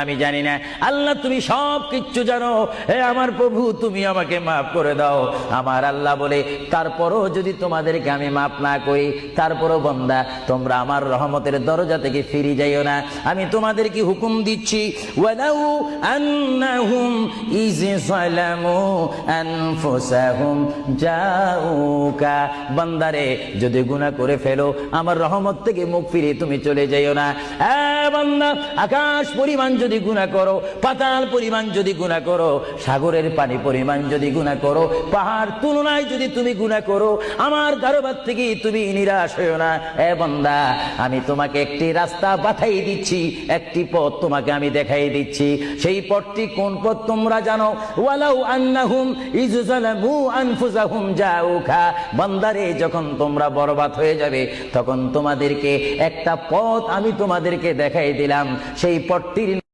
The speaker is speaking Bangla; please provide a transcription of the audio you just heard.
আমি জানি না। আল্লাহ তুমি সব কিচ্ছু জানো। হে আমার প্রভু, তুমি আমাকে মাফ করে দাও। আমার আল্লাহ বলে, তারপরও যদি তোমাদেরকে আমি মাফ না করি, তারপরও বান্দা তোমরা আমার রহমতের দরজা থেকে ফিরে যাইও না। আমি তোমাদেরকে হুকুম দিচ্ছি, ওয়ালাউ আন্নাহুম ইয যালামু আনফুসাহুম জাউকা, বান্দারে যদি গুনাহ করে ফেলো, আমার রহমত থেকে মুখ ফিরে তুমি চলে যাইও না। বান্দা, আকাশ পরিমাণ যদি গুনাহ করো, পাতাল পরিমাণ যদি গুনাহ করো, সাগরের পানি পরিমাণ যদি গুনাহ করো, পাহাড় তুলনায় যদি তুমি গুনাহ করো, আমার দরবার থেকে তুমি নিরাশ হইও না। বান্দা, আমি তোমাকে একটি রাস্তা বাতাই দিচ্ছি, একটি পথ তোমাকে আমি দেখাই দিচ্ছি। সেই পথটি কোন পথ তোমরা জানো? ওয়ালাউ আন্নাহুম ইয যালামু আনফুসাহুম জাউকা, বান্দারে যখন তোমরা বরবাদ হয়ে যাবে, তখন তোমাদেরকে একটা পথ আমি তোমাদেরকে দেখাই দিলাম। সেই পথটির